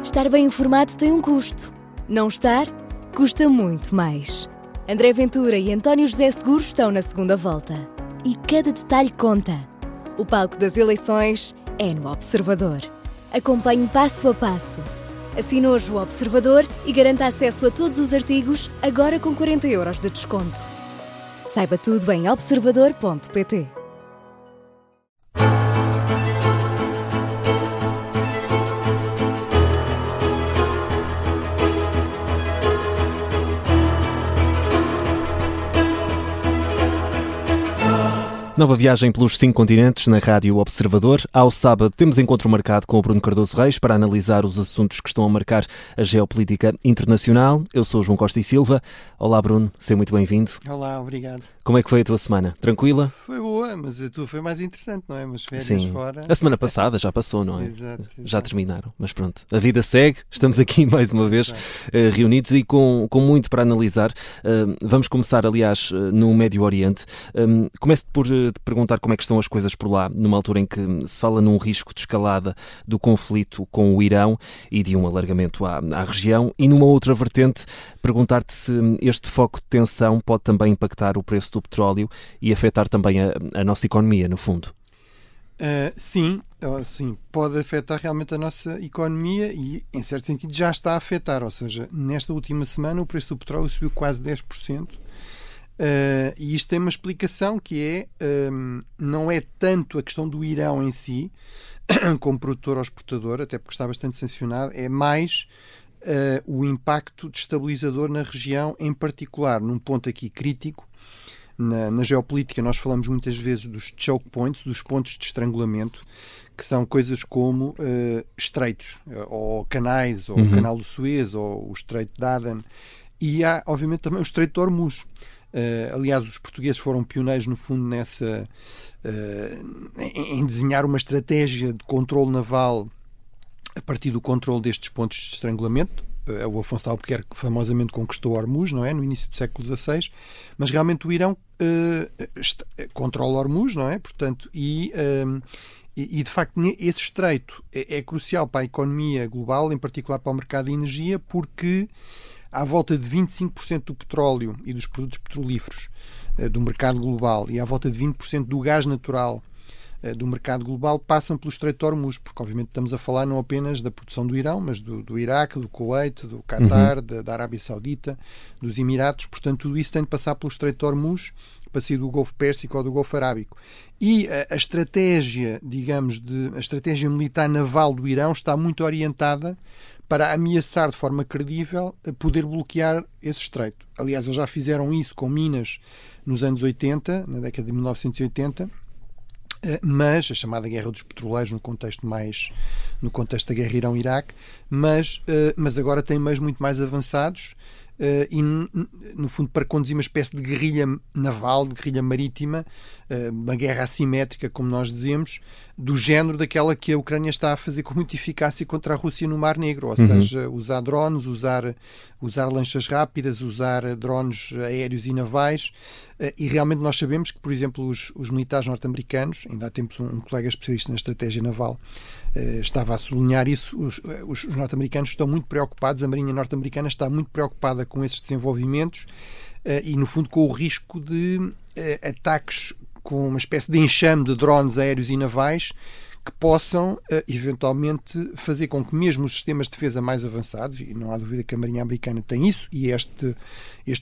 Estar bem informado tem um custo. Não estar, custa muito mais. André Ventura e António José Seguro estão na segunda volta. E cada detalhe conta. O palco das eleições é no Observador. Acompanhe passo a passo. Assine hoje o Observador e garanta acesso a todos os artigos, agora com 40 € de desconto. Saiba tudo em observador.pt. Nova viagem pelos 5 continentes na Rádio Observador. Ao sábado temos encontro marcado com o Bruno Cardoso Reis para analisar os assuntos que estão a marcar a geopolítica internacional. Eu sou o João Costa e Silva. Olá Bruno, seja muito bem-vindo. Olá, obrigado. Como é que foi a tua semana? Tranquila? Foi boa, mas a tua foi mais interessante, não é? Mas férias Sim. fora... A semana passada já passou, não é? Exato. Já terminaram, mas pronto. A vida segue, estamos aqui mais uma vez reunidos e com muito para analisar. Vamos começar, aliás, no Médio Oriente. Começo por te perguntar como é que estão as coisas por lá, numa altura em que se fala num risco de escalada do conflito com o Irão e de um alargamento à região, e numa outra vertente, perguntar-te se este foco de tensão pode também impactar o preço do petróleo e afetar também a nossa economia, no fundo. Sim, pode afetar realmente a nossa economia e, em certo sentido, já está a afetar. Ou seja, nesta última semana o preço do petróleo subiu quase 10%. E isto tem uma explicação que é, não é tanto a questão do Irão em si, como produtor ou exportador, até porque está bastante sancionado, é mais o impacto destabilizador na região, em particular, num ponto aqui crítico. Na geopolítica nós falamos muitas vezes dos choke points, dos pontos de estrangulamento, que são coisas como estreitos, ou canais, ou o canal do Suez, ou o estreito de Aden, e há obviamente também o estreito de Hormuz. Aliás, os portugueses foram pioneiros no fundo em desenhar uma estratégia de controle naval a partir do controle destes pontos de estrangulamento. O Afonso de Albuquerque famosamente conquistou Hormuz, não é? No início do século XVI, mas realmente o Irão controla Hormuz, não é? Portanto, e de facto esse estreito é crucial para a economia global, em particular para o mercado de energia, porque à volta de 25% do petróleo e dos produtos petrolíferos do mercado global e à volta de 20% do gás natural do mercado global passam pelo Estreito de Hormuz, porque obviamente estamos a falar não apenas da produção do Irão, mas do Iraque, do Kuwait, do Qatar, da Arábia Saudita, dos Emirados. Portanto, tudo isso tem de passar pelo Estreito de Hormuz para sair do Golfo Pérsico ou do Golfo Arábico. E a estratégia, digamos, a estratégia militar naval do Irão está muito orientada para ameaçar de forma credível poder bloquear esse estreito. Aliás, eles já fizeram isso com Minas nos anos 80, na década de 1980, mas a chamada Guerra dos Petroleiros no contexto da Guerra Irão-Iraque, mas agora tem meios muito mais avançados e, no fundo, para conduzir uma espécie de guerrilha naval, de guerrilha marítima, uma guerra assimétrica, como nós dizemos, do género daquela que a Ucrânia está a fazer com muita eficácia contra a Rússia no Mar Negro, ou seja, usar drones, usar lanchas rápidas, usar drones aéreos e navais, e realmente nós sabemos que, por exemplo, os militares norte-americanos, ainda há tempos um colega especialista na estratégia naval estava a sublinhar isso, os norte-americanos estão muito preocupados, a Marinha norte-americana está muito preocupada com esses desenvolvimentos e, no fundo, com o risco de ataques com uma espécie de enxame de drones aéreos e navais que possam, eventualmente, fazer com que mesmo os sistemas de defesa mais avançados, e não há dúvida que a Marinha Americana tem isso, e este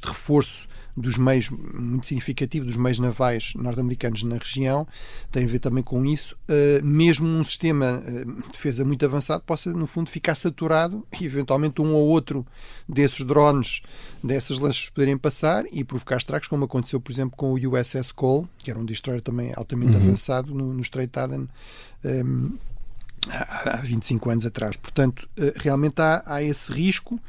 reforço dos meios, muito significativo dos meios navais norte-americanos na região, tem a ver também com isso, mesmo um sistema de defesa muito avançado possa, no fundo, ficar saturado e, eventualmente, um ou outro desses drones, dessas lanchas poderem passar e provocar estragos, como aconteceu, por exemplo, com o USS Cole, que era um destroyer também altamente avançado no Estreito de Aden, há 25 anos atrás. Portanto, realmente há esse risco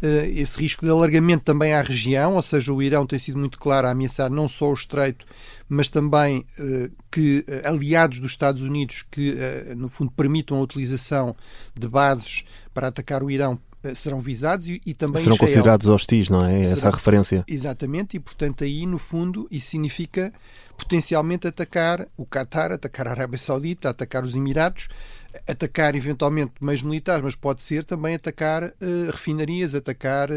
de alargamento também à região, ou seja, o Irão tem sido muito claro a ameaçar não só o Estreito, mas também que aliados dos Estados Unidos que, no fundo, permitam a utilização de bases para atacar o Irão serão visados e também serão Israel. Considerados hostis, não é? Essa é a referência. Exatamente, e portanto aí, no fundo, isso significa potencialmente atacar o Qatar, atacar a Arábia Saudita, atacar os Emirados, atacar eventualmente meios militares, mas pode ser também atacar refinarias, atacar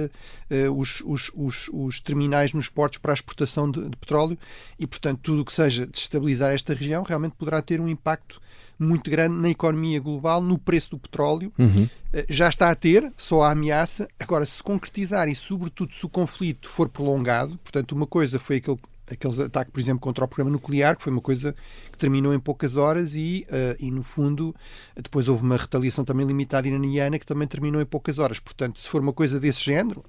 os terminais nos portos para a exportação de petróleo e, portanto, tudo o que seja destabilizar esta região realmente poderá ter um impacto muito grande na economia global, no preço do petróleo. Já está a ter, só a ameaça. Agora, se concretizar e, sobretudo, se o conflito for prolongado, portanto, uma coisa foi aqueles ataques, por exemplo, contra o programa nuclear, que foi uma coisa que terminou em poucas horas e no fundo, depois houve uma retaliação também limitada iraniana que também terminou em poucas horas. Portanto, se for uma coisa desse género,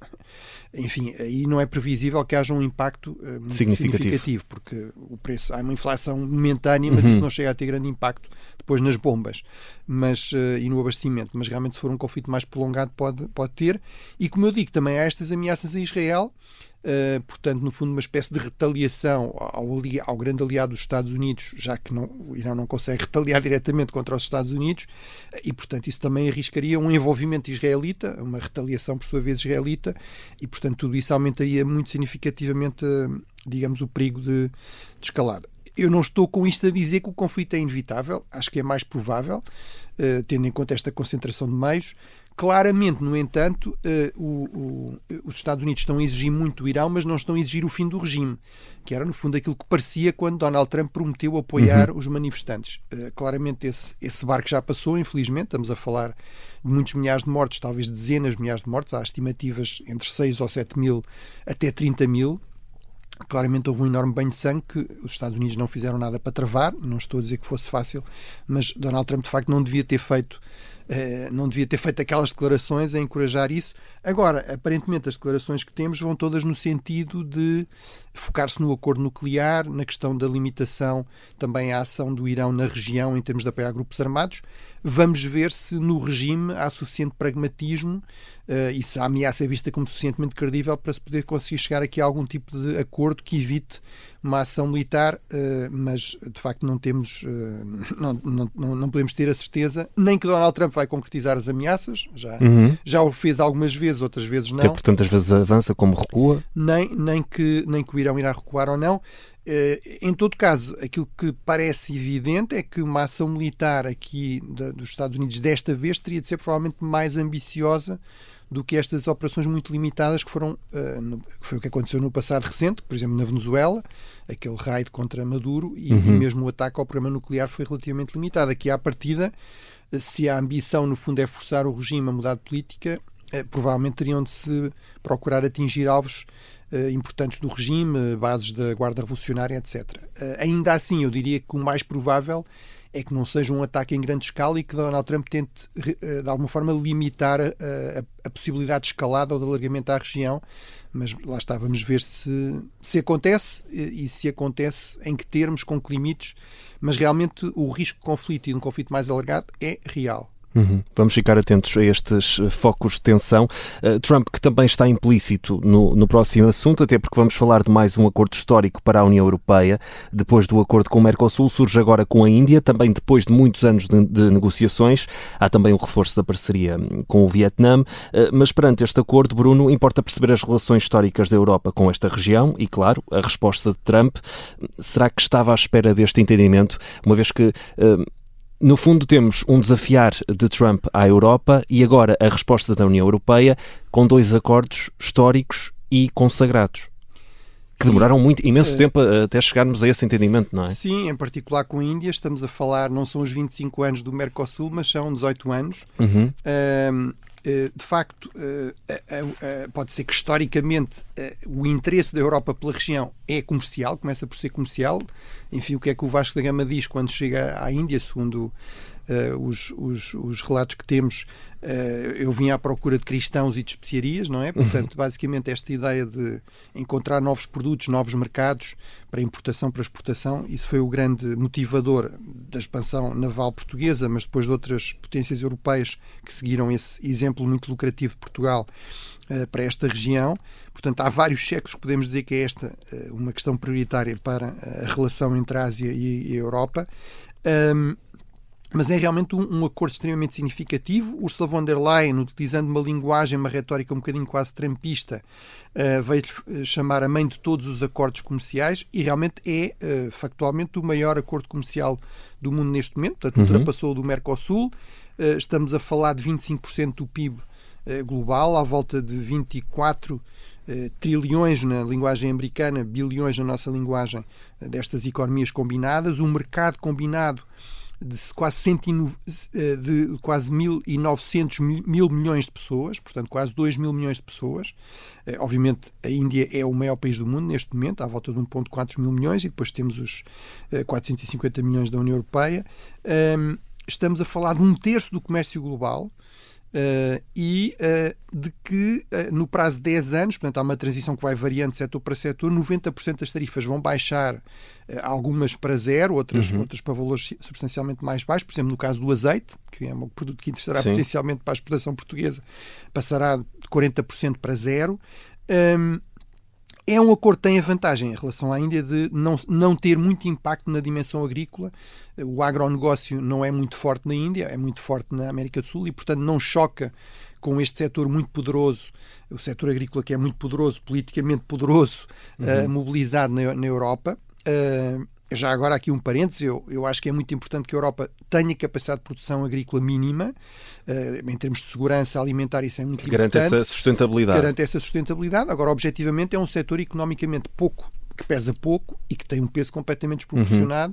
enfim, aí não é previsível que haja um impacto muito significativo, porque o preço, há uma inflação momentânea, mas isso não chega a ter grande impacto depois nas bombas e no abastecimento. Mas realmente, se for um conflito mais prolongado, pode ter. E como eu digo, também há estas ameaças a Israel. Portanto, no fundo, uma espécie de retaliação ao grande aliado dos Estados Unidos, já que o Irão não consegue retaliar diretamente contra os Estados Unidos, e, portanto, isso também arriscaria um envolvimento israelita, uma retaliação, por sua vez, israelita, e, portanto, tudo isso aumentaria muito significativamente, digamos, o perigo de escalada. Eu não estou com isto a dizer que o conflito é inevitável, acho que é mais provável, tendo em conta esta concentração de meios. Claramente, no entanto, os Estados Unidos estão a exigir muito do Irão, mas não estão a exigir o fim do regime, que era, no fundo, aquilo que parecia quando Donald Trump prometeu apoiar os manifestantes. Claramente, esse barco já passou, infelizmente. Estamos a falar de muitos milhares de mortos, talvez dezenas de milhares de mortos. Há estimativas entre 6 ou 7 mil até 30 mil. Claramente houve um enorme banho de sangue que os Estados Unidos não fizeram nada para travar. Não estou a dizer que fosse fácil, mas Donald Trump, de facto, não devia ter feito aquelas declarações a encorajar isso. Agora, aparentemente, as declarações que temos vão todas no sentido de focar-se no acordo nuclear, na questão da limitação também à ação do Irão na região em termos de apoiar grupos armados. Vamos ver se no regime há suficiente pragmatismo e se a ameaça é vista como suficientemente credível para se poder conseguir chegar aqui a algum tipo de acordo que evite uma ação militar, mas de facto não temos, não podemos ter a certeza nem que Donald Trump vai concretizar as ameaças, já o fez algumas vezes, outras vezes não. Que portanto às vezes avança como recua. Nem que o Irão irá recuar ou não. Em todo caso, aquilo que parece evidente é que uma ação militar aqui dos Estados Unidos desta vez teria de ser provavelmente mais ambiciosa do que estas operações muito limitadas que foram, foi o que aconteceu no passado recente, por exemplo, na Venezuela, aquele raid contra Maduro e mesmo o ataque ao programa nuclear foi relativamente limitado. Aqui à partida, se a ambição no fundo é forçar o regime a mudar de política, provavelmente teriam de se procurar atingir alvos importantes do regime, bases da Guarda Revolucionária, etc. Ainda assim, eu diria que o mais provável é que não seja um ataque em grande escala e que Donald Trump tente, de alguma forma, limitar a possibilidade de escalada ou de alargamento à região. Mas lá está, vamos ver se acontece e se acontece em que termos, com que limites. Mas realmente o risco de conflito e de um conflito mais alargado é real. Vamos ficar atentos a estes focos de tensão. Trump, que também está implícito no próximo assunto, até porque vamos falar de mais um acordo histórico para a União Europeia. Depois do acordo com o Mercosul, surge agora com a Índia, também depois de muitos anos de negociações. Há também um reforço da parceria com o Vietnã. Mas perante este acordo, Bruno, importa perceber as relações históricas da Europa com esta região e, claro, a resposta de Trump. Será que estava à espera deste entendimento, uma vez que no fundo temos um desafiar de Trump à Europa e agora a resposta da União Europeia com 2 acordos históricos e consagrados, que demoraram imenso tempo até chegarmos a esse entendimento, não é? Sim, em particular com a Índia, estamos a falar, não são os 25 anos do Mercosul, mas são 18 anos. De facto, pode ser que historicamente o interesse da Europa pela região é comercial, começa por ser comercial. Enfim, o que é que o Vasco da Gama diz quando chega à Índia, segundo os relatos que temos? Eu vim à procura de cristãos e de especiarias, não é? Portanto, basicamente esta ideia de encontrar novos produtos, novos mercados para importação, para exportação, isso foi o grande motivador da expansão naval portuguesa, mas depois de outras potências europeias que seguiram esse exemplo muito lucrativo de Portugal para esta região. Portanto, há vários séculos que podemos dizer que é esta uma questão prioritária para a relação entre a Ásia e a Europa. Mas é realmente um acordo extremamente significativo. Ursula von der Leyen, utilizando uma linguagem, uma retórica um bocadinho quase trumpista, veio chamar a mãe de todos os acordos comerciais e realmente é factualmente o maior acordo comercial do mundo neste momento. Portanto, ultrapassou o do Mercosul. Estamos a falar de 25% do PIB global, à volta de 24 trilhões na linguagem americana, bilhões na nossa linguagem, destas economias combinadas. Um mercado combinado de quase 1.900 mil milhões de pessoas, portanto quase 2 mil milhões de pessoas. Obviamente a Índia é o maior país do mundo neste momento, à volta de 1,4 mil milhões, e depois temos os 450 milhões da União Europeia. Estamos a falar de 1/3 do comércio global. De que no prazo de 10 anos, portanto há uma transição que vai variando de setor para setor, 90% das tarifas vão baixar, algumas para zero, outras para valores substancialmente mais baixos. Por exemplo, no caso do azeite, que é um produto que interessará potencialmente para a exportação portuguesa, passará de 40% para zero. É um acordo que tem a vantagem em relação à Índia de não ter muito impacto na dimensão agrícola. O agronegócio não é muito forte na Índia, é muito forte na América do Sul e, portanto, não choca com este setor muito poderoso, o setor agrícola que é muito poderoso, politicamente poderoso, mobilizado na Europa. Já agora aqui um parênteses, eu acho que é muito importante que a Europa tenha capacidade de produção agrícola mínima, em termos de segurança alimentar, isso é muito importante. Garante essa sustentabilidade. Garante essa sustentabilidade. Agora, objetivamente, é um setor economicamente que pesa pouco e que tem um peso completamente desproporcionado.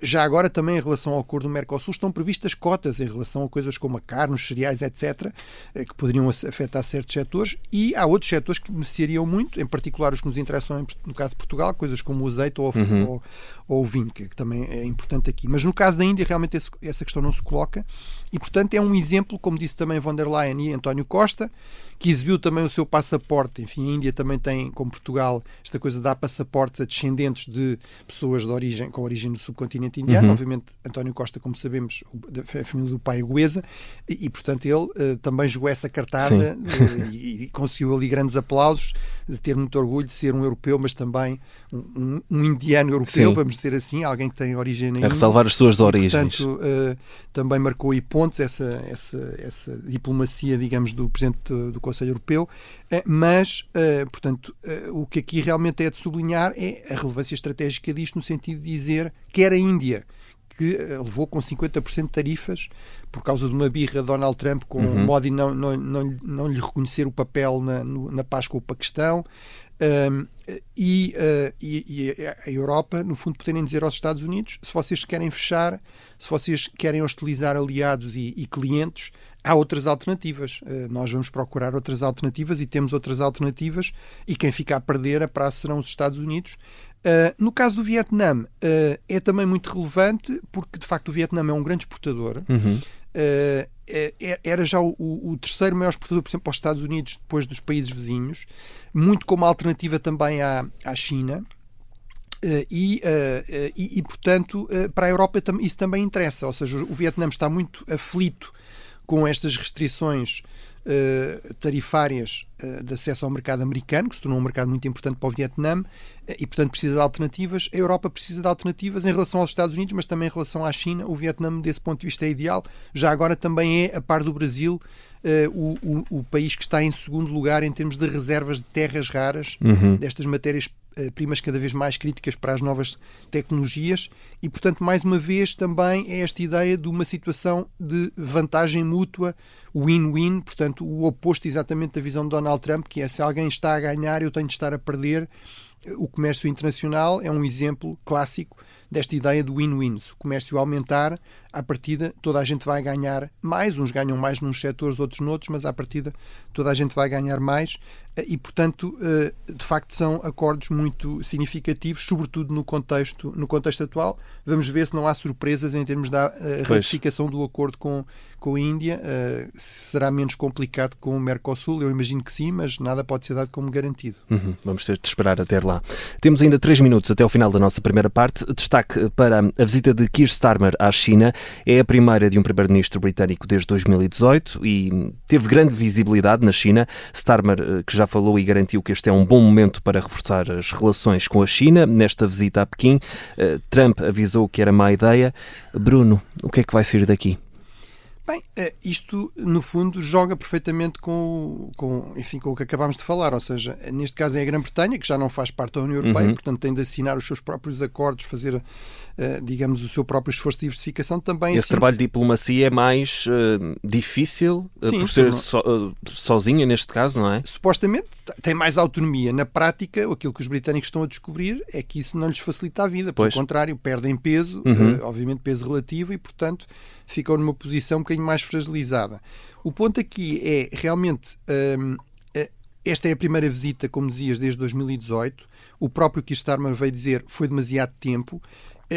Já agora, também em relação ao acordo do Mercosul, estão previstas cotas em relação a coisas como a carne, os cereais, etc., que poderiam afetar certos setores, e há outros setores que beneficiariam muito, em particular os que nos interessam, no caso de Portugal, coisas como o azeite ou o vinho, que também é importante aqui. Mas no caso da Índia, realmente essa questão não se coloca, e, portanto, é um exemplo, como disse também von der Leyen e António Costa, que exibiu também o seu passaporte. Enfim, a Índia também tem, como Portugal, esta coisa de dar passaportes a descendentes de pessoas com origem no subcontinente indiano. Obviamente, António Costa, como sabemos, a família do pai é goesa, e portanto, ele também jogou essa cartada e conseguiu ali grandes aplausos, de ter muito orgulho de ser um europeu, mas também um indiano europeu, vamos dizer assim, alguém que tem origem na Índia. A ressalvar as suas origens. Portanto, também marcou aí pontos essa diplomacia, digamos, do Presidente do Conselho Europeu, mas, portanto, o que aqui realmente é de sublinhar é a relevância estratégica disto, no sentido de dizer que era a Índia que levou com 50% de tarifas por causa de uma birra de Donald Trump com Modi não lhe reconhecer o papel na paz com o Paquistão, e a Europa, no fundo, poderem dizer aos Estados Unidos: se vocês querem fechar, se vocês querem hostilizar aliados e clientes, há outras alternativas. Nós vamos procurar outras alternativas e temos outras alternativas, e quem fica a perder a prazo serão os Estados Unidos. No caso do Vietnã, é também muito relevante porque, de facto, o Vietnã é um grande exportador. Era já o terceiro maior exportador, por exemplo, aos Estados Unidos, depois dos países vizinhos, muito como alternativa também à China. Portanto, para a Europa isso também interessa. Ou seja, o Vietnã está muito aflito com estas restrições tarifárias de acesso ao mercado americano, que se tornou um mercado muito importante para o Vietnã, e, portanto, precisa de alternativas. A Europa precisa de alternativas em relação aos Estados Unidos, mas também em relação à China. O Vietnã, desse ponto de vista, é ideal. Já agora também é, a par do Brasil, o país que está em segundo lugar em termos de reservas de terras raras, destas matérias primas cada vez mais críticas para as novas tecnologias, e, portanto, mais uma vez também é esta ideia de uma situação de vantagem mútua, win-win, portanto o oposto exatamente da visão de Donald Trump, que é: se alguém está a ganhar, eu tenho de estar a perder. O comércio internacional é um exemplo clássico desta ideia do win-win. Se o comércio aumentar, à partida toda a gente vai ganhar mais. Uns ganham mais nos setores, outros noutros, mas à partida toda a gente vai ganhar mais. E, portanto, de facto são acordos muito significativos, sobretudo no contexto atual. Vamos ver se não há surpresas em termos da ratificação do acordo com a Índia. Será menos complicado com o Mercosul? Eu imagino que sim, mas nada pode ser dado como garantido. Vamos ter de esperar até lá. lá. Temos ainda 3 minutos até ao final da nossa primeira parte. Destaque para a visita de Keir Starmer à China. É a primeira de um primeiro-ministro britânico desde 2018 e teve grande visibilidade na China. Starmer, que já falou e garantiu que este é um bom momento para reforçar as relações com a China. Nesta visita a Pequim, Trump avisou que era má ideia. Bruno, o que é que vai sair daqui? Bem, isto, no fundo, joga perfeitamente com o que acabámos de falar, ou seja, neste caso é a Grã-Bretanha, que já não faz parte da União Europeia, portanto tem de assinar os seus próprios acordos, fazer, digamos, o seu próprio esforço de diversificação também. Esse trabalho de diplomacia é mais difícil, sim, por ser sozinha neste caso, não é? Supostamente tem mais autonomia. Na prática, aquilo que os britânicos estão a descobrir é que isso não lhes facilita a vida, pelo contrário, perdem peso, obviamente peso relativo, e portanto ficam numa posição um bocadinho mais fragilizada. O ponto aqui é, realmente, esta é a primeira visita, como dizias, desde 2018. O próprio Keir Starmer veio dizer que foi demasiado tempo.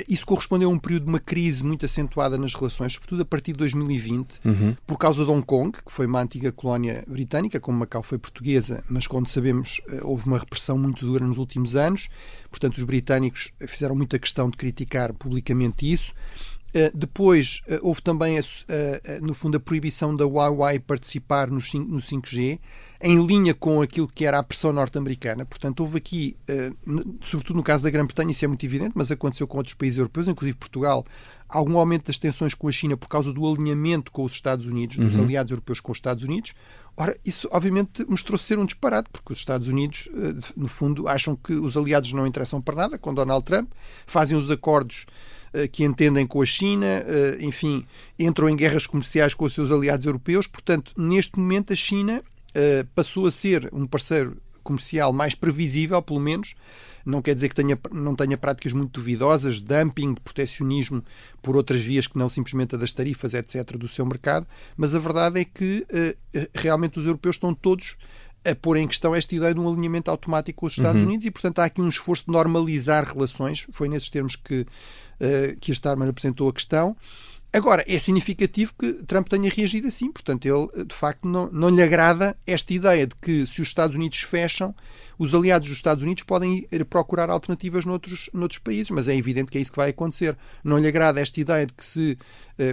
Isso correspondeu a um período de uma crise muito acentuada nas relações, sobretudo a partir de 2020, por causa de Hong Kong, que foi uma antiga colónia britânica, como Macau foi portuguesa, mas, como sabemos, houve uma repressão muito dura nos últimos anos. Portanto, os britânicos fizeram muita questão de criticar publicamente isso. Depois houve também, no fundo, a proibição da Huawei participar no 5G, em linha com aquilo que era a pressão norte-americana. Portanto, houve aqui, sobretudo no caso da Grã-Bretanha, isso é muito evidente, mas aconteceu com outros países europeus, inclusive Portugal, algum aumento das tensões com a China por causa do alinhamento com os Estados Unidos, dos aliados europeus com os Estados Unidos. Ora, isso obviamente mostrou-se ser um disparate, porque os Estados Unidos, no fundo, acham que os aliados não interessam para nada com Donald Trump, fazem os acordos que entendem com a China, enfim, entram em guerras comerciais com os seus aliados europeus. Portanto, neste momento a China passou a ser um parceiro comercial mais previsível, pelo menos. Não quer dizer que não tenha práticas muito duvidosas, dumping, proteccionismo por outras vias que não simplesmente a das tarifas, etc., do seu mercado, mas a verdade é que realmente os europeus estão todos a pôr em questão esta ideia de um alinhamento automático com os Estados Unidos, e portanto há aqui um esforço de normalizar relações. Foi nesses termos que a Starmer apresentou a questão. Agora, é significativo que Trump tenha reagido assim. Portanto, ele, de facto, não lhe agrada esta ideia de que, se os Estados Unidos fecham, os aliados dos Estados Unidos podem ir procurar alternativas noutros países, mas é evidente que é isso que vai acontecer. Não lhe agrada esta ideia de que, se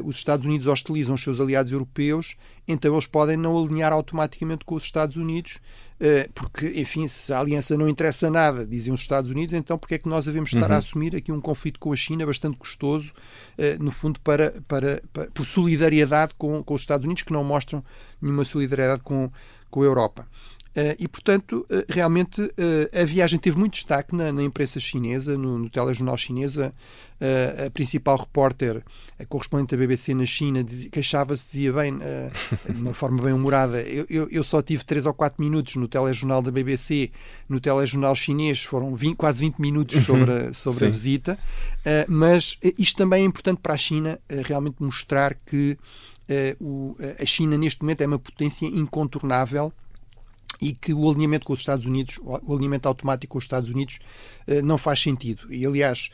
os Estados Unidos hostilizam os seus aliados europeus, então eles podem não alinhar automaticamente com os Estados Unidos, porque, enfim, se a aliança não interessa nada, dizem os Estados Unidos, então porque é que nós devemos estar a assumir aqui um conflito com a China bastante custoso, no fundo, por solidariedade com os Estados Unidos, que não mostram nenhuma solidariedade com a Europa. E, portanto, realmente a viagem teve muito destaque na imprensa chinesa, no telejornal chinês. A principal repórter, a correspondente da BBC na China, queixava-se, dizia bem, de uma forma bem humorada: eu só tive 3 ou 4 minutos no telejornal da BBC, no telejornal chinês foram quase 20 minutos sobre a visita. Mas isto também é importante para a China, realmente mostrar que a China neste momento é uma potência incontornável, e que o alinhamento com os Estados Unidos, o alinhamento automático com os Estados Unidos, não faz sentido. E, aliás,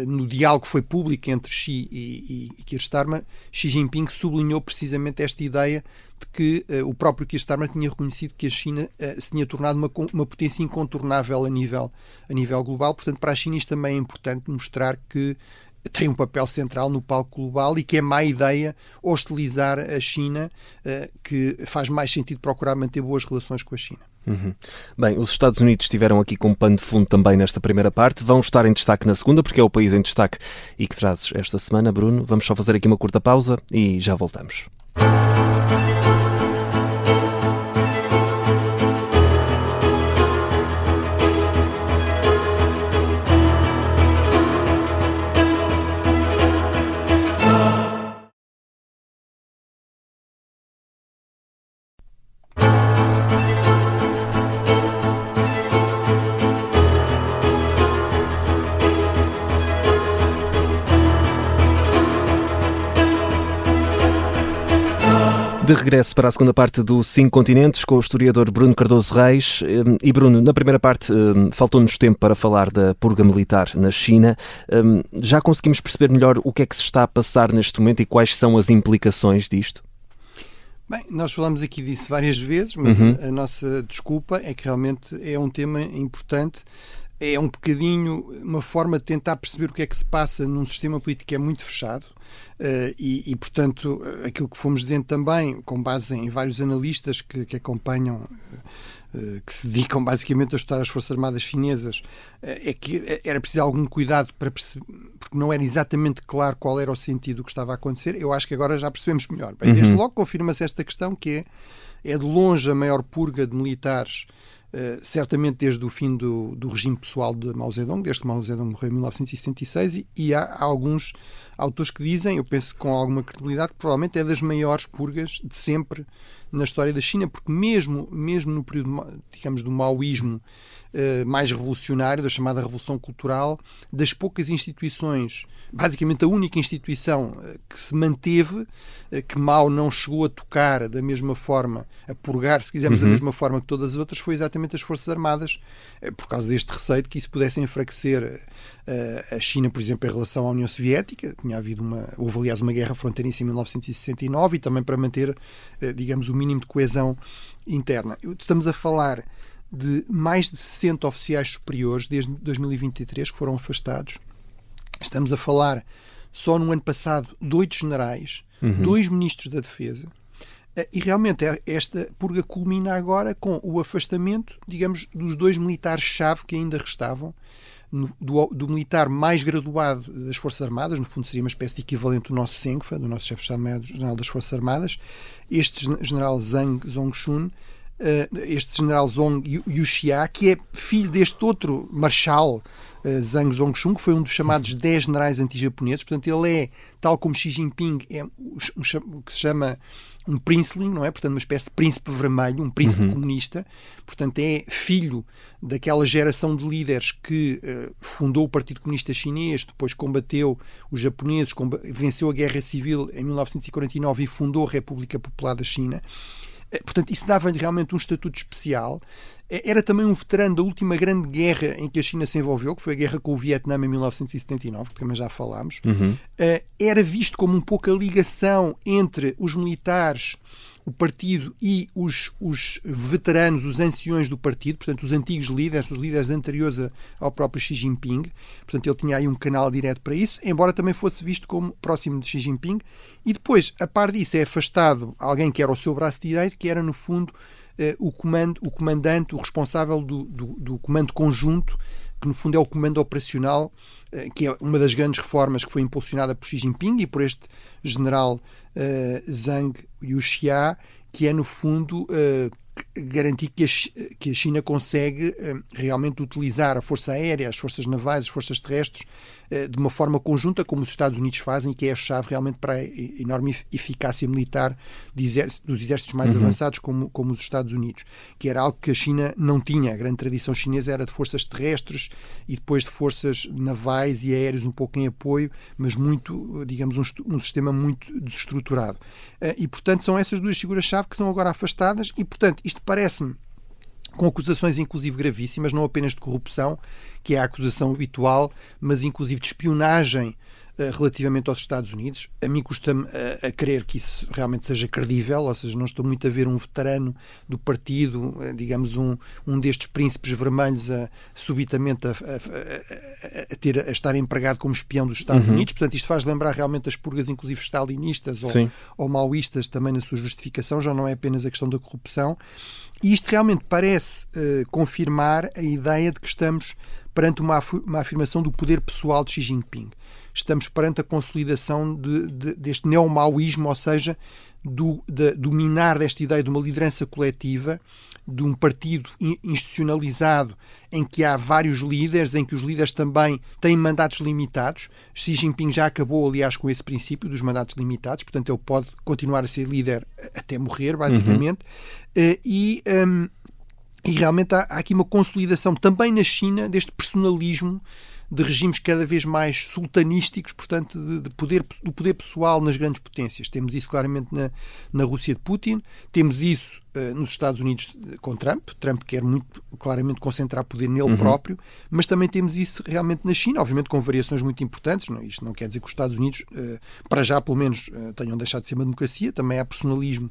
no diálogo que foi público entre Xi e Keir Starmer, Xi Jinping sublinhou precisamente esta ideia de que o próprio Keir Starmer tinha reconhecido que a China se tinha tornado uma potência incontornável a nível global. Portanto, para a China isto também é importante mostrar que tem um papel central no palco global e que é má ideia hostilizar a China, que faz mais sentido procurar manter boas relações com a China. Bem, os Estados Unidos estiveram aqui com pano de fundo também nesta primeira parte, vão estar em destaque na segunda, porque é o país em destaque e que trazes esta semana, Bruno. Vamos só fazer aqui uma curta pausa e já voltamos. De regresso para a segunda parte do 5 Continentes com o historiador Bruno Cardoso Reis. E Bruno, na primeira parte faltou-nos tempo para falar da purga militar na China. Já conseguimos perceber melhor o que é que se está a passar neste momento e quais são as implicações disto? Bem, nós falamos aqui disso várias vezes, mas a nossa desculpa é que realmente é um tema importante. é um bocadinho uma forma de tentar perceber o que é que se passa num sistema político que é muito fechado portanto, aquilo que fomos dizendo também, com base em vários analistas que acompanham, que se dedicam basicamente a estudar as Forças Armadas chinesas, é que era preciso algum cuidado para perceber, porque não era exatamente claro qual era o sentido do que estava a acontecer. Eu acho que agora já percebemos melhor. Bem, desde logo confirma-se esta questão, que é de longe a maior purga de militares, certamente desde o fim do regime pessoal de Mao Zedong, desde que Mao Zedong morreu em 1966, e há alguns autores que dizem, eu penso com alguma credibilidade, que provavelmente é das maiores purgas de sempre na história da China, porque mesmo no período, digamos, do maoísmo mais revolucionário, da chamada Revolução Cultural, das poucas instituições, basicamente a única instituição que se manteve, que Mao não chegou a tocar da mesma forma, a purgar, se quisermos, da mesma forma que todas as outras, foi exatamente as Forças Armadas, por causa deste receio de que isso pudesse enfraquecer a China, por exemplo, em relação à União Soviética. Houve aliás uma guerra fronteiriça em 1969, e também para manter, digamos, o mínimo de coesão interna. Estamos a falar de mais de 60 oficiais superiores desde 2023 que foram afastados. Estamos a falar, só no ano passado, de 8 generais, 2 ministros da Defesa, e realmente esta purga culmina agora com o afastamento, digamos, dos 2 militares-chave que ainda restavam, do militar mais graduado das Forças Armadas, no fundo seria uma espécie de equivalente do nosso Senfa, do nosso chefe de Estado-Maior-General das Forças Armadas, este general Zhang Zhongxun, este general Zhong Yuxia, que é filho deste outro marechal, Zhang Zhongxun, que foi um dos chamados 10 generais anti-japoneses. Portanto, ele é, tal como Xi Jinping, é o que se chama um princeling, não é? Portanto, uma espécie de príncipe vermelho, um príncipe comunista. Portanto, é filho daquela geração de líderes que fundou o Partido Comunista Chinês, depois combateu os japoneses, venceu a Guerra Civil em 1949 e fundou a República Popular da China. Portanto, isso dava-lhe realmente um estatuto especial. Era também um veterano da última grande guerra em que a China se envolveu, que foi a guerra com o Vietnã em 1979, que também já falámos. Era visto como um pouco a ligação entre os militares, o partido e os veteranos, os anciões do partido, portanto, os antigos líderes, os líderes anteriores ao próprio Xi Jinping. Portanto, ele tinha aí um canal direto para isso, embora também fosse visto como próximo de Xi Jinping. E depois, a par disso, é afastado alguém que era o seu braço direito, que era, no fundo, o comandante, o responsável do comando conjunto, que no fundo é o comando operacional, que é uma das grandes reformas que foi impulsionada por Xi Jinping e por este general Zhang Yuxia, que é no fundo garantir que a China consegue realmente utilizar a força aérea, as forças navais, as forças terrestres de uma forma conjunta, como os Estados Unidos fazem, que é a chave realmente para a enorme eficácia militar dos exércitos mais avançados, como os Estados Unidos, que era algo que a China não tinha. A grande tradição chinesa era de forças terrestres e depois de forças navais e aéreas um pouco em apoio, mas muito, digamos, um sistema muito desestruturado. E, portanto, são essas 2 figuras-chave que são agora afastadas e, portanto, isto parece-me com acusações inclusive gravíssimas, não apenas de corrupção, que é a acusação habitual, mas inclusive de espionagem relativamente aos Estados Unidos. A mim custa-me a crer que isso realmente seja credível, ou seja, não estou muito a ver um veterano do partido, digamos um destes príncipes vermelhos subitamente a estar empregado como espião dos Estados Unidos. Portanto, isto faz lembrar realmente as purgas inclusive stalinistas ou maoístas também na sua justificação, já não é apenas a questão da corrupção. E isto realmente parece confirmar a ideia de que estamos perante uma afirmação do poder pessoal de Xi Jinping. Estamos perante a consolidação deste neomaoísmo, ou seja, do dominar desta ideia de uma liderança coletiva, de um partido institucionalizado em que há vários líderes, em que os líderes também têm mandatos limitados. Xi Jinping já acabou, aliás, com esse princípio dos mandatos limitados, portanto ele pode continuar a ser líder até morrer, basicamente. E realmente há aqui uma consolidação também na China deste personalismo de regimes cada vez mais sultanísticos, portanto, do poder pessoal nas grandes potências. Temos isso claramente na Rússia de Putin, temos isso nos Estados Unidos com Trump. Trump quer muito claramente concentrar poder nele próprio, mas também temos isso realmente na China, obviamente com variações muito importantes. Isto não quer dizer que os Estados Unidos, para já pelo menos, tenham deixado de ser uma democracia. Também há personalismo,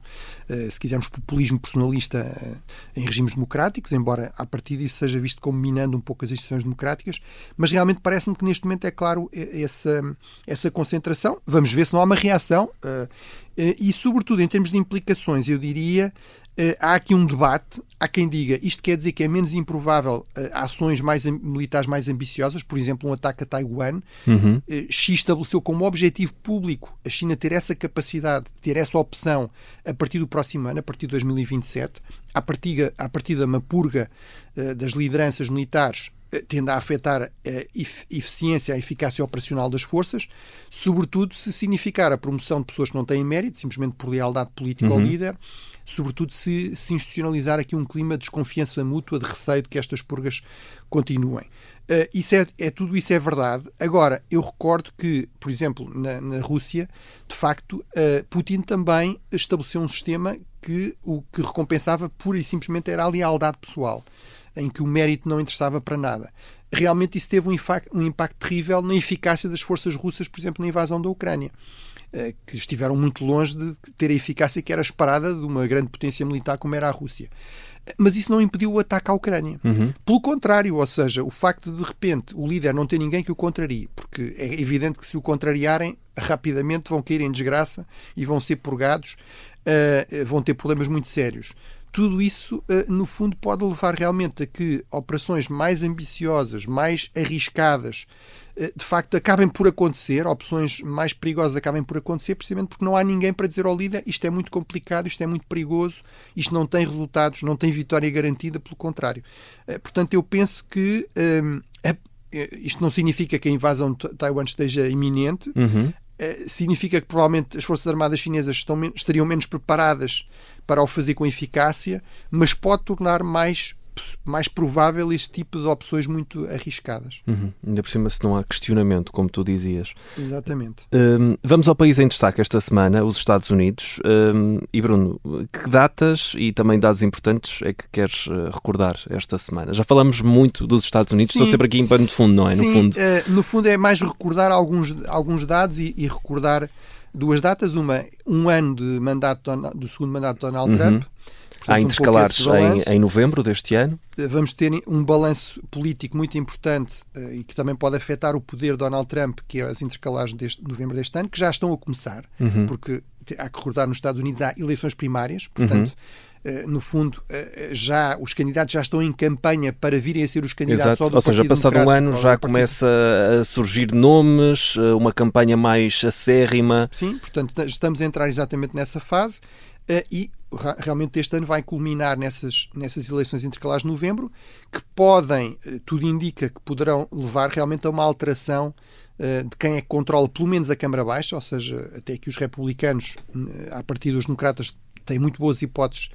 se quisermos populismo personalista em regimes democráticos, embora a partir disso seja visto como minando um pouco as instituições democráticas, mas realmente parece-me que neste momento é claro essa concentração. Vamos ver se não há uma reação e, sobretudo, em termos de implicações, eu diria, há aqui um debate. Há quem diga isto quer dizer que é menos improvável ações militares mais ambiciosas, por exemplo, um ataque a Taiwan. Xi estabeleceu como objetivo público a China ter essa capacidade, ter essa opção a partir do próximo ano, a partir de 2027. À partida uma purga das lideranças militares tende a afetar a eficiência, a eficácia operacional das forças, sobretudo se significar a promoção de pessoas que não têm mérito, simplesmente por lealdade política ao líder, sobretudo se institucionalizar aqui um clima de desconfiança mútua, de receio de que estas purgas continuem. Tudo isso é verdade. Agora, eu recordo que, por exemplo, na Rússia, de facto, Putin também estabeleceu um sistema que o que recompensava pura e simplesmente era a lealdade pessoal, em que o mérito não interessava para nada. Realmente isso teve um impacto terrível na eficácia das forças russas, por exemplo, na invasão da Ucrânia, que estiveram muito longe de ter a eficácia que era esperada de uma grande potência militar como era a Rússia. Mas isso não impediu o ataque à Ucrânia. Pelo contrário, ou seja, o facto de repente o líder não ter ninguém que o contrarie, porque é evidente que se o contrariarem, rapidamente vão cair em desgraça e vão ser purgados, vão ter problemas muito sérios. Tudo isso, no fundo, pode levar realmente a que operações mais ambiciosas, mais arriscadas, de facto, acabem por acontecer, opções mais perigosas acabem por acontecer, precisamente porque não há ninguém para dizer ao líder isto é muito complicado, isto é muito perigoso, isto não tem resultados, não tem vitória garantida, pelo contrário. Portanto, eu penso que isto não significa que a invasão de Taiwan esteja iminente, significa que provavelmente as Forças Armadas chinesas estariam menos preparadas para o fazer com eficácia, mas pode tornar mais provável este tipo de opções muito arriscadas. Ainda por cima, se não há questionamento, como tu dizias. Exatamente. Vamos ao país em destaque esta semana, os Estados Unidos. E Bruno, que datas e também dados importantes é que queres recordar esta semana? Já falamos muito dos Estados Unidos, estou sempre aqui em pano de fundo, não é? Sim, no fundo é mais recordar alguns dados e recordar duas datas. Um ano de do segundo mandato de Donald Trump. Portanto, há intercalares em novembro deste ano. Vamos ter um balanço político muito importante e que também pode afetar o poder de Donald Trump, que é as intercalares de novembro deste ano, que já estão a começar, porque há que recordar, nos Estados Unidos há eleições primárias, portanto, no fundo, já os candidatos já estão em campanha para virem a ser os candidatos. Exato. Ou seja, passado um ano já começa a surgir nomes, uma campanha mais acérrima. Sim, portanto, estamos a entrar exatamente nessa fase. E realmente este ano vai culminar nessas eleições intercalares de novembro, que podem, tudo indica que poderão levar realmente a uma alteração de quem é que controla pelo menos a Câmara Baixa, ou seja, até que os republicanos, a partir dos democratas, têm muito boas hipóteses,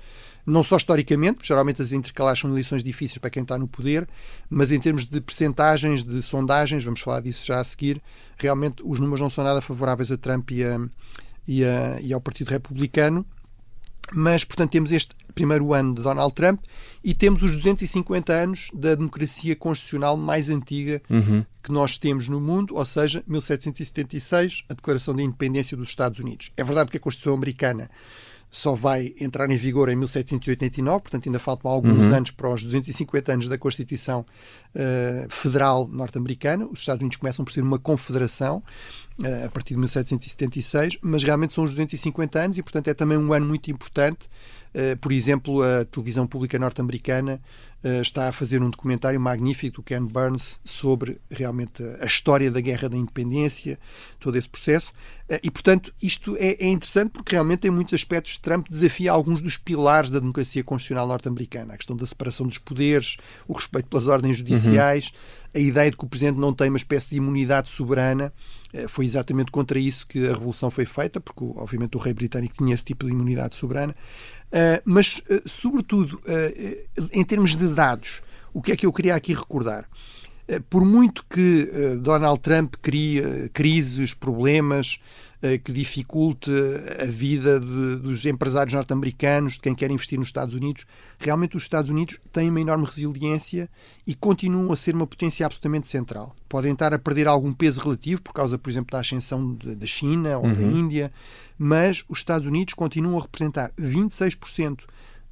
não só historicamente, porque geralmente as intercalares são eleições difíceis para quem está no poder, mas em termos de percentagens, de sondagens, vamos falar disso já a seguir, realmente os números não são nada favoráveis a Trump e ao Partido Republicano. Mas, portanto, temos este primeiro ano de Donald Trump e temos os 250 anos da democracia constitucional mais antiga que nós temos no mundo, ou seja, 1776, a Declaração de Independência dos Estados Unidos. É verdade que a Constituição americana só vai entrar em vigor em 1789, portanto ainda faltam alguns anos para os 250 anos da Constituição Federal norte-americana. Os Estados Unidos começam por ser uma confederação a partir de 1776, mas realmente são os 250 anos e, portanto, é também um ano muito importante. Por exemplo, a televisão pública norte-americana está a fazer um documentário magnífico do Ken Burns sobre realmente a história da Guerra da Independência, todo esse processo. E, portanto, isto é interessante porque realmente em muitos aspectos Trump desafia alguns dos pilares da democracia constitucional norte-americana. A questão da separação dos poderes, o respeito pelas ordens judiciais, a ideia de que o Presidente não tem uma espécie de imunidade soberana. Foi exatamente contra isso que a Revolução foi feita, porque, obviamente, o rei britânico tinha esse tipo de imunidade soberana. Mas, sobretudo, em termos de dados, o que é que eu queria aqui recordar? Por muito que Donald Trump crie crises, problemas, que dificulte a vida dos empresários norte-americanos, de quem quer investir nos Estados Unidos. Realmente os Estados Unidos têm uma enorme resiliência e continuam a ser uma potência absolutamente central. Podem estar a perder algum peso relativo por causa, por exemplo, da ascensão da China ou da Índia, mas os Estados Unidos continuam a representar 26%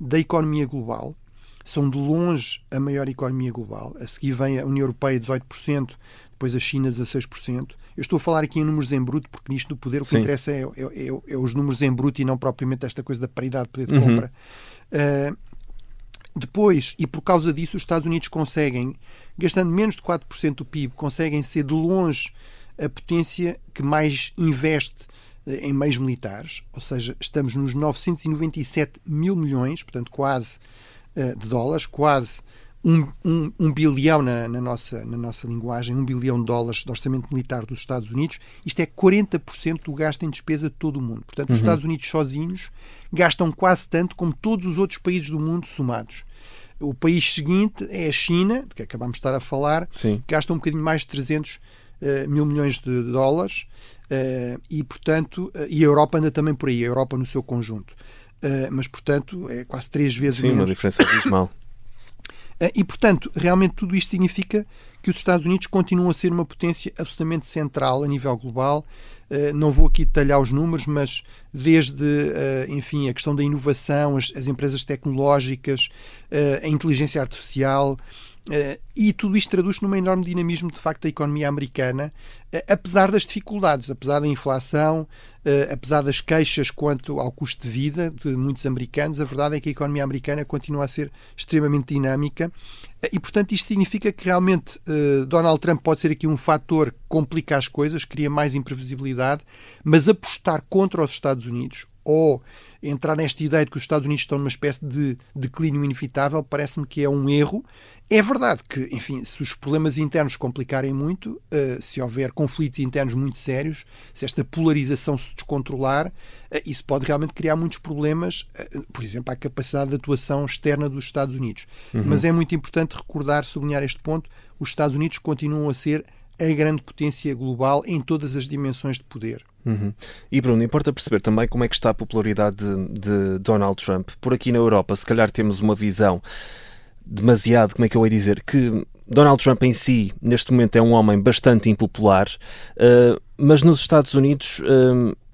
da economia global. São de longe a maior economia global. A seguir vem a União Europeia, 18%, depois a China, 16%. Eu estou a falar aqui em números em bruto, porque nisto do poder o que interessa é os números em bruto e não propriamente esta coisa da paridade de poder de compra. Depois, e por causa disso, os Estados Unidos conseguem, gastando menos de 4% do PIB, conseguem ser de longe a potência que mais investe em meios militares, ou seja, estamos nos 997 mil milhões, portanto quase de dólares, quase um bilhão na nossa linguagem, $1 bilhão de orçamento militar dos Estados Unidos. Isto é 40% do gasto em despesa de todo o mundo. Portanto, os Estados Unidos sozinhos gastam quase tanto como todos os outros países do mundo somados. O país seguinte é a China, de que acabamos de estar a falar, que gasta um bocadinho mais de 300 mil milhões de dólares e, portanto, e a Europa anda também por aí, a Europa no seu conjunto. Mas, portanto, é quase 3 vezes menos. Sim, uma diferença abismal. E, portanto, realmente tudo isto significa que os Estados Unidos continuam a ser uma potência absolutamente central a nível global. Não vou aqui detalhar os números, mas desde, enfim, a questão da inovação, as empresas tecnológicas, a inteligência artificial, e tudo isto traduz-se num enorme dinamismo, de facto, da economia americana, apesar das dificuldades, apesar da inflação, apesar das queixas quanto ao custo de vida de muitos americanos. A verdade é que a economia americana continua a ser extremamente dinâmica e, portanto, isto significa que realmente Donald Trump pode ser aqui um fator que complica as coisas, cria mais imprevisibilidade, mas apostar contra os Estados Unidos ou entrar nesta ideia de que os Estados Unidos estão numa espécie de declínio inevitável parece-me que é um erro. É verdade que, enfim, se os problemas internos complicarem muito, se houver conflitos internos muito sérios, se esta polarização se descontrolar, isso pode realmente criar muitos problemas, por exemplo, à capacidade de atuação externa dos Estados Unidos. Mas é muito importante recordar, sublinhar este ponto: os Estados Unidos continuam a ser a grande potência global em todas as dimensões de poder. E Bruno, importa perceber também como é que está a popularidade de Donald Trump. Por aqui na Europa, se calhar temos uma visão demasiado, como é que eu ia dizer, que Donald Trump em si, neste momento, é um homem bastante impopular, mas nos Estados Unidos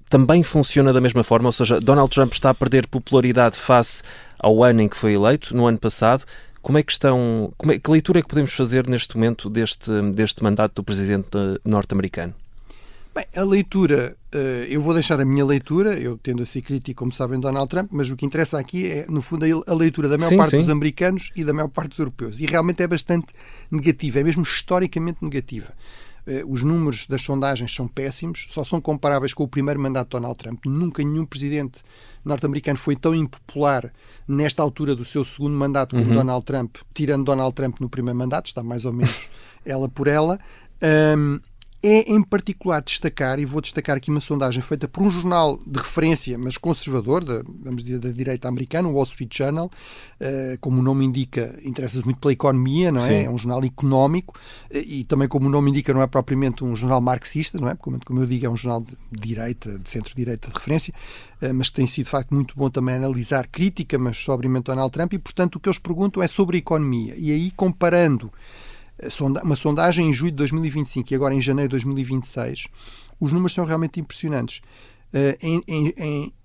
também funciona da mesma forma, ou seja, Donald Trump está a perder popularidade face ao ano em que foi eleito, no ano passado. Que leitura é que podemos fazer neste momento deste mandato do presidente norte-americano? Bem, a leitura, eu vou deixar a minha leitura, eu tendo a ser crítico, como sabem, Donald Trump, mas o que interessa aqui é, no fundo, a leitura da maior parte dos americanos e da maior parte dos europeus. E realmente é bastante negativa, é mesmo historicamente negativa. Os números das sondagens são péssimos, só são comparáveis com o primeiro mandato de Donald Trump. Nunca nenhum presidente norte-americano foi tão impopular nesta altura do seu segundo mandato como Donald Trump, tirando Donald Trump no primeiro mandato, está mais ou menos ela por ela. É em particular destacar, e vou destacar aqui uma sondagem feita por um jornal de referência, mas conservador, vamos dizer, da direita americana, o Wall Street Journal, como o nome indica, interessa-se muito pela economia, não é? Sim. É um jornal económico e também, como o nome indica, não é propriamente um jornal marxista, não é? Como eu digo, é um jornal de direita, de centro-direita de referência, mas que tem sido, de facto, muito bom também analisar crítica, mas sobriamente Donald Trump, e, portanto, o que eles perguntam é sobre a economia. E aí, comparando uma sondagem em julho de 2025 e agora em janeiro de 2026, os números são realmente impressionantes.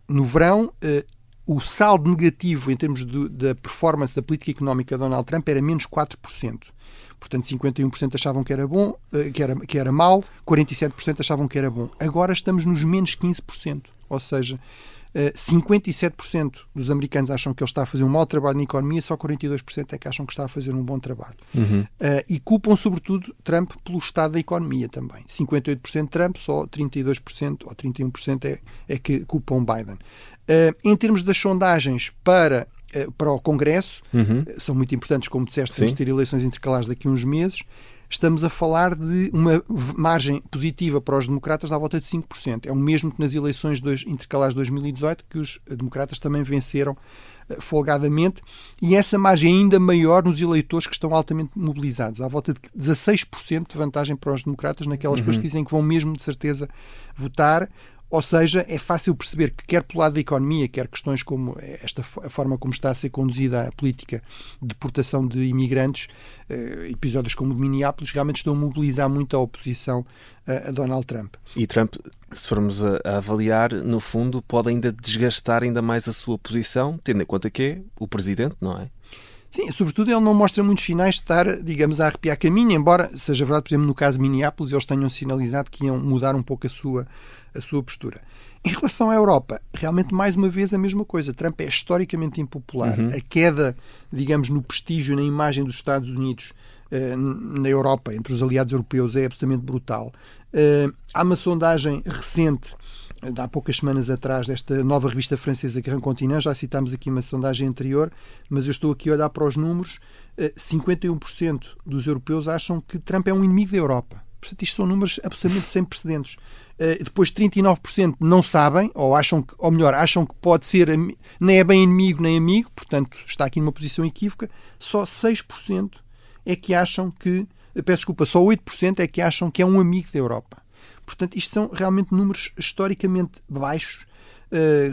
No verão, o saldo negativo em termos da performance da política económica de Donald Trump era menos 4%. Portanto, 51% achavam que era bom, que era mau, 47% achavam que era bom. Agora estamos nos menos 15%. Ou seja, 57% dos americanos acham que ele está a fazer um mau trabalho na economia, só 42% é que acham que está a fazer um bom trabalho. E culpam, sobretudo, Trump pelo estado da economia também. 58% Trump, só 32% ou 31% é que culpam Biden. Em termos das sondagens para o Congresso, são muito importantes, como disseste, vamos ter eleições intercalares daqui a uns meses. Estamos a falar de uma margem positiva para os democratas à volta de 5%. É o mesmo que nas eleições intercalares de 2018, que os democratas também venceram folgadamente, e essa margem é ainda maior nos eleitores que estão altamente mobilizados, à volta de 16% de vantagem para os democratas, naquelas pessoas que dizem que vão mesmo de certeza votar, Ou seja, é fácil perceber que quer pelo lado da economia, quer questões como a forma como está a ser conduzida a política de deportação de imigrantes, episódios como o de Minneapolis, realmente estão a mobilizar muito a oposição a Donald Trump. E Trump, se formos a avaliar, no fundo, pode ainda desgastar ainda mais a sua posição, tendo em conta que é o presidente, não é? Sim, sobretudo ele não mostra muitos sinais de estar, digamos, a arrepiar caminho, embora seja verdade, por exemplo, no caso de Minneapolis, eles tenham sinalizado que iam mudar um pouco a sua postura. Em relação à Europa, realmente, mais uma vez, a mesma coisa. Trump é historicamente impopular. A queda, digamos, no prestígio, na imagem dos Estados Unidos na Europa, entre os aliados europeus, é absolutamente brutal. Há uma sondagem recente, de há poucas semanas atrás, desta nova revista francesa Grand Continent, já citámos aqui uma sondagem anterior, mas eu estou aqui a olhar para os números, 51% dos europeus acham que Trump é um inimigo da Europa. Portanto, isto são números absolutamente sem precedentes. Depois 39% não sabem, acham que pode ser, nem é bem inimigo nem amigo, portanto está aqui numa posição equívoca. Só 6% é que acham que, só 8% é que acham que é um amigo da Europa. Portanto, isto são realmente números historicamente baixos,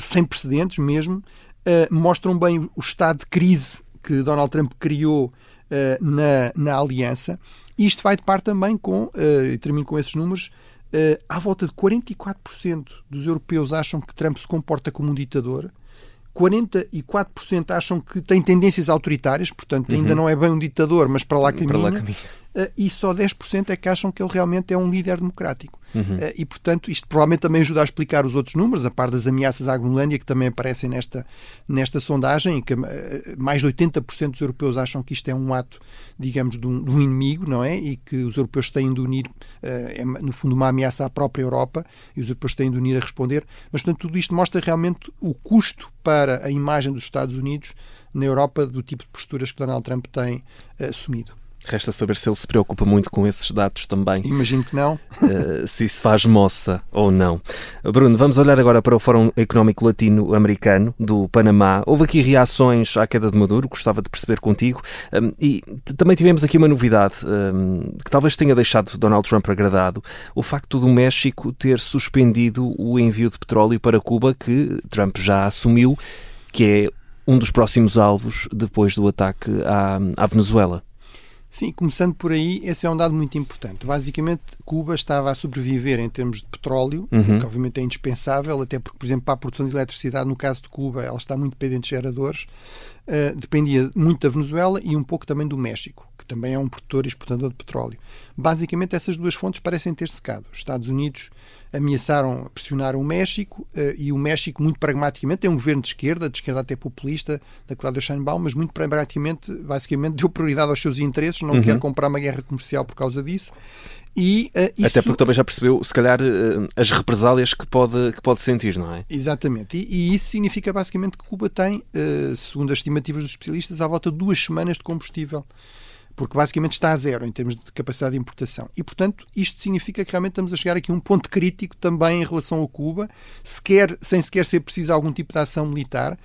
sem precedentes mesmo, mostram bem o estado de crise que Donald Trump criou na aliança. E isto vai de par também com, e termino com esses números, à volta de 44% dos europeus acham que Trump se comporta como um ditador, 44% acham que tem tendências autoritárias, portanto ainda não é bem um ditador, mas para lá caminha. E só 10% é que acham que ele realmente é um líder democrático. E, portanto, isto provavelmente também ajuda a explicar os outros números, a par das ameaças à Groenlândia, que também aparecem nesta sondagem, em que mais de 80% dos europeus acham que isto é um ato, digamos, de um inimigo, não é? E que os europeus têm de unir, no fundo, uma ameaça à própria Europa, e os europeus têm de unir a responder. Mas, portanto, tudo isto mostra realmente o custo para a imagem dos Estados Unidos na Europa do tipo de posturas que Donald Trump tem assumido. Resta saber se ele se preocupa muito com esses dados também. Imagino que não. Se isso faz moça ou não. Bruno, vamos olhar agora para o Fórum Económico Latino-Americano do Panamá. Houve aqui reações à queda de Maduro, gostava de perceber contigo. E também tivemos aqui uma novidade que talvez tenha deixado Donald Trump agradado. O facto do México ter suspendido o envio de petróleo para Cuba, que Trump já assumiu que é um dos próximos alvos depois do ataque à Venezuela. Sim, começando por aí, esse é um dado muito importante. Basicamente, Cuba estava a sobreviver em termos de petróleo, que obviamente é indispensável, até porque, por exemplo, para a produção de eletricidade, no caso de Cuba, ela está muito dependente de geradores, dependia muito da Venezuela e um pouco também do México, que também é um produtor e exportador de petróleo. Basicamente, essas duas fontes parecem ter secado. Os Estados Unidos pressionaram o México, e o México, muito pragmaticamente, tem um governo de esquerda até populista, da Claudia Sheinbaum, mas muito pragmaticamente, basicamente, deu prioridade aos seus interesses, não quer comprar uma guerra comercial por causa disso. E, até porque também já percebeu, se calhar, as represálias que pode sentir, não é? Exatamente. E isso significa basicamente que Cuba tem, segundo as estimativas dos especialistas, à volta de 2 semanas de combustível, porque basicamente está a zero em termos de capacidade de importação. E, portanto, isto significa que realmente estamos a chegar aqui a um ponto crítico também em relação a Cuba, sem sequer ser preciso algum tipo de ação militar.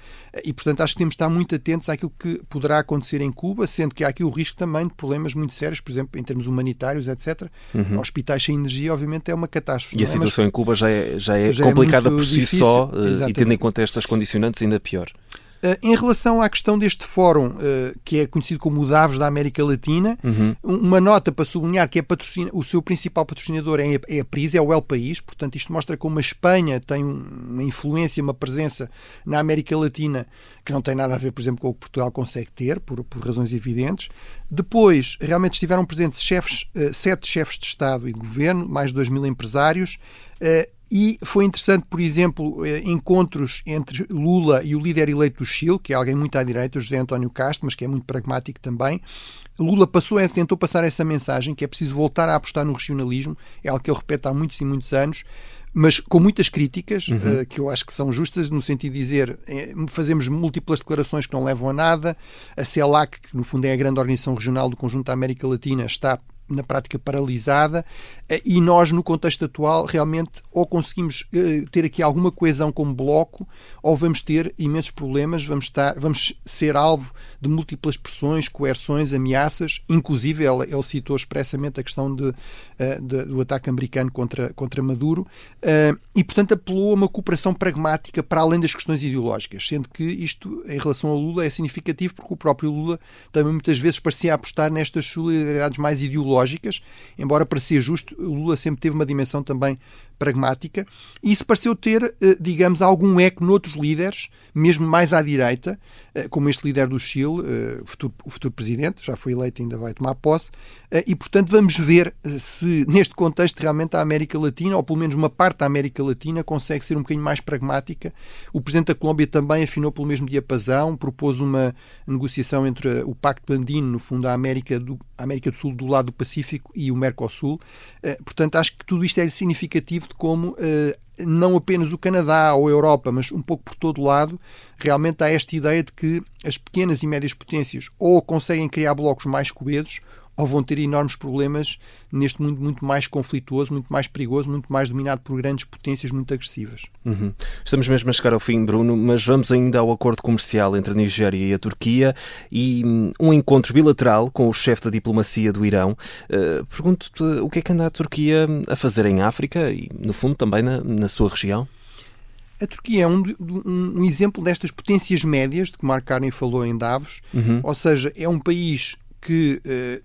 E, portanto, acho que temos de estar muito atentos àquilo que poderá acontecer em Cuba, sendo que há aqui o risco também de problemas muito sérios, por exemplo, em termos humanitários, etc. Hospitais sem energia, obviamente, é uma catástrofe. E a situação em Cuba já é complicada por si difícil, só, exatamente. E tendo em conta estas condicionantes, ainda pior. Em relação à questão deste fórum, que é conhecido como o Davos da América Latina, uma nota para sublinhar que o seu principal patrocinador é a PRIS, é o El País, portanto isto mostra como a Espanha tem uma influência, uma presença na América Latina que não tem nada a ver, por exemplo, com o que Portugal consegue ter, por razões evidentes. Depois, realmente estiveram presentes 7 chefes de Estado e de Governo, mais de 2.000 empresários, e foi interessante, por exemplo, encontros entre Lula e o líder eleito do Chile, que é alguém muito à direita, José António Castro, mas que é muito pragmático também. Lula tentou passar essa mensagem, que é preciso voltar a apostar no regionalismo, é algo que ele repete há muitos e muitos anos, mas com muitas críticas, que eu acho que são justas, no sentido de dizer, fazemos múltiplas declarações que não levam a nada, a CELAC, que no fundo é a grande organização regional do conjunto da América Latina, está na prática paralisada, e nós, no contexto atual, realmente ou conseguimos ter aqui alguma coesão como bloco, ou vamos ter imensos problemas, vamos ser alvo de múltiplas pressões, coerções, ameaças, inclusive ele citou expressamente a questão do ataque americano contra Maduro, e portanto apelou a uma cooperação pragmática para além das questões ideológicas, sendo que isto, em relação ao Lula, é significativo porque o próprio Lula também muitas vezes parecia apostar nestas solidariedades mais ideológicas, embora, para ser justo, o Lula sempre teve uma dimensão também pragmática, e isso pareceu ter, digamos, algum eco noutros líderes, mesmo mais à direita, como este líder do Chile, o futuro presidente, já foi eleito e ainda vai tomar posse, e portanto vamos ver se neste contexto realmente a América Latina, ou pelo menos uma parte da América Latina, consegue ser um bocadinho mais pragmática. O presidente da Colômbia também afinou pelo mesmo diapasão, propôs uma negociação entre o Pacto Andino, no fundo a América do Sul do lado do Pacífico, e o Mercosul. Portanto, acho que tudo isto é significativo de como não apenas o Canadá ou a Europa, mas um pouco por todo o lado, realmente há esta ideia de que as pequenas e médias potências ou conseguem criar blocos mais coesos, ou vão ter enormes problemas neste mundo muito mais conflituoso, muito mais perigoso, muito mais dominado por grandes potências muito agressivas. Estamos mesmo a chegar ao fim, Bruno, mas vamos ainda ao acordo comercial entre a Nigéria e a Turquia e um encontro bilateral com o chefe da diplomacia do Irão. Pergunto-te o que é que anda a Turquia a fazer em África e, no fundo, também na sua região? A Turquia é um exemplo destas potências médias de que Mark Carney falou em Davos, ou seja, é um país que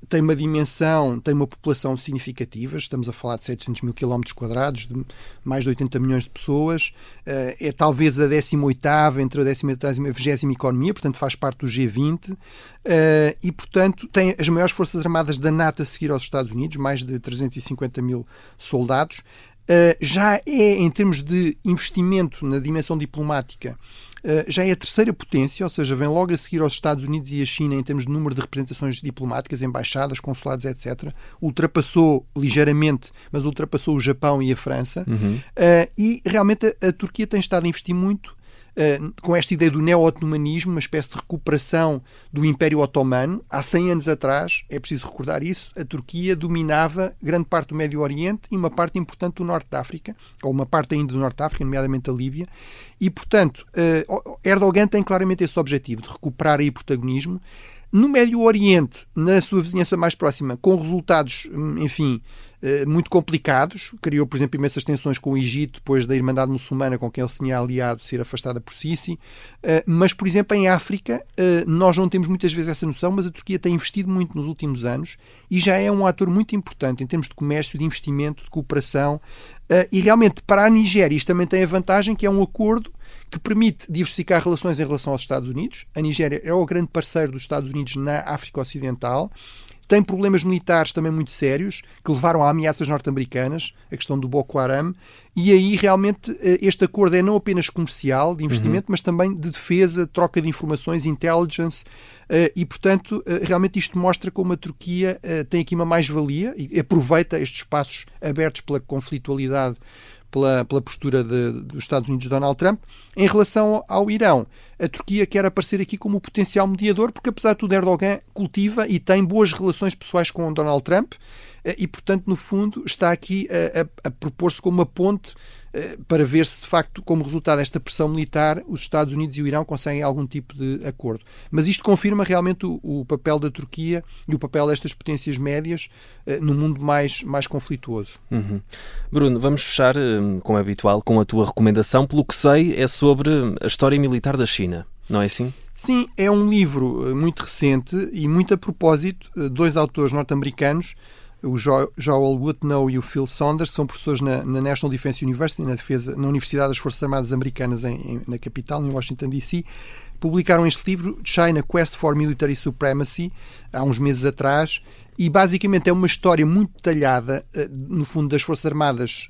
tem uma dimensão, tem uma população significativa, estamos a falar de 700 mil km², de mais de 80 milhões de pessoas, é talvez a 18ª, entre a 18ª e a 20ª economia, portanto faz parte do G20, e portanto tem as maiores forças armadas da NATO a seguir aos Estados Unidos, mais de 350 mil soldados. Já é, em termos de investimento na dimensão diplomática, já é a terceira potência, ou seja, vem logo a seguir aos Estados Unidos e a China em termos de número de representações diplomáticas, embaixadas, consulados, etc. Ultrapassou ligeiramente, mas ultrapassou o Japão e a França. E realmente a Turquia tem estado a investir muito com esta ideia do neo-otomanismo, uma espécie de recuperação do Império Otomano. Há 100 anos atrás, é preciso recordar isso, a Turquia dominava grande parte do Médio Oriente e uma parte importante do Norte de África, ou uma parte ainda do Norte de África, nomeadamente a Líbia, e, portanto, Erdogan tem claramente esse objetivo de recuperar aí protagonismo. No Médio Oriente, na sua vizinhança mais próxima, com resultados, enfim, muito complicados. Criou, por exemplo, imensas tensões com o Egito, depois da Irmandade Muçulmana com quem ele se tinha aliado ser afastada por Sisi. Mas, por exemplo, em África, nós não temos muitas vezes essa noção, mas a Turquia tem investido muito nos últimos anos e já é um ator muito importante em termos de comércio, de investimento, de cooperação. E realmente, para a Nigéria, isto também tem a vantagem que é um acordo que permite diversificar relações em relação aos Estados Unidos. A Nigéria é o grande parceiro dos Estados Unidos na África Ocidental. Tem problemas militares também muito sérios, que levaram a ameaças norte-americanas, a questão do Boko Haram, e aí realmente este acordo é não apenas comercial, de investimento, mas também de defesa, troca de informações, intelligence, e portanto realmente isto mostra como a Turquia tem aqui uma mais-valia e aproveita estes espaços abertos pela conflitualidade, pela postura dos Estados Unidos de Donald Trump. Em relação ao Irão, a Turquia quer aparecer aqui como o potencial mediador, porque apesar de tudo Erdogan cultiva e tem boas relações pessoais com Donald Trump e, portanto, no fundo, está aqui a propor-se como uma ponte para ver se, de facto, como resultado desta pressão militar, os Estados Unidos e o Irão conseguem algum tipo de acordo. Mas isto confirma realmente o papel da Turquia e o papel destas potências médias no mundo mais conflituoso. Bruno, vamos fechar, como é habitual, com a tua recomendação. Pelo que sei, é sobre a história militar da China, não é assim? Sim, é um livro muito recente e muito a propósito. Dois autores norte-americanos, o Joel Woodnow e o Phil Saunders, são professores na National Defense University, na Universidade das Forças Armadas Americanas na capital, em Washington, D.C., publicaram este livro, China Quest for Military Supremacy, há uns meses atrás, e basicamente é uma história muito detalhada, no fundo, das Forças Armadas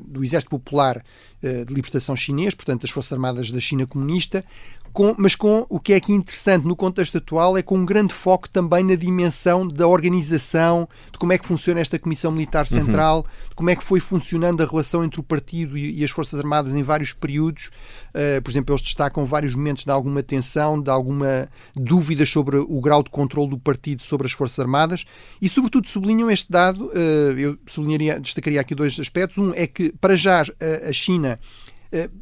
do Exército Popular de Libertação Chinês, portanto, das Forças Armadas da China Comunista, mas com o que é aqui interessante no contexto atual é com um grande foco também na dimensão da organização, de como é que funciona esta Comissão Militar Central, de como é que foi funcionando a relação entre o partido e as Forças Armadas em vários períodos. Por exemplo, eles destacam vários momentos de alguma tensão, de alguma dúvida sobre o grau de controle do partido sobre as Forças Armadas e, sobretudo, sublinham este dado. Eu destacaria aqui 2 aspectos. Um é que, para já, a China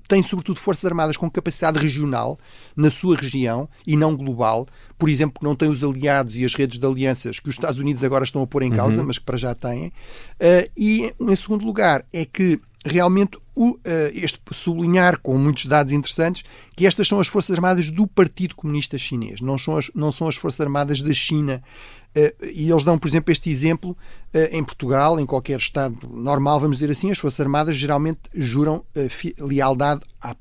tem sobretudo forças armadas com capacidade regional na sua região e não global, por exemplo, que não tem os aliados e as redes de alianças que os Estados Unidos agora estão a pôr em causa, mas que para já têm. E em segundo lugar é que realmente sublinhar com muitos dados interessantes que estas são as forças armadas do Partido Comunista Chinês, não são as forças armadas da China. E eles dão, por exemplo, este exemplo em Portugal, em qualquer Estado normal, vamos dizer assim, as Forças Armadas geralmente juram lealdade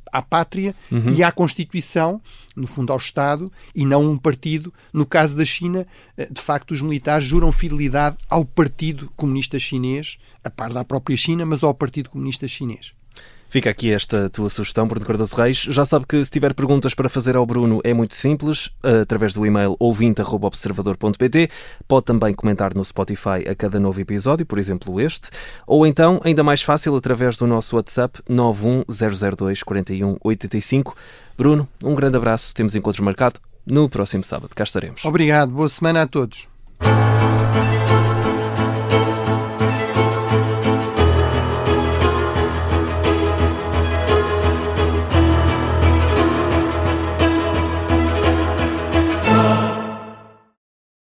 à pátria e à Constituição, no fundo ao Estado, e não um partido. No caso da China, de facto, os militares juram fidelidade ao Partido Comunista Chinês, a par da própria China, mas ao Partido Comunista Chinês. Fica aqui esta tua sugestão, Bruno Cardoso Reis. Já sabe que se tiver perguntas para fazer ao Bruno é muito simples, através do e-mail ouvinte@observador.pt. Pode também comentar no Spotify a cada novo episódio, por exemplo este, ou então, ainda mais fácil, através do nosso WhatsApp 91002 41 85. Bruno, um grande abraço, temos encontro marcado no próximo sábado. Cá estaremos. Obrigado, boa semana a todos.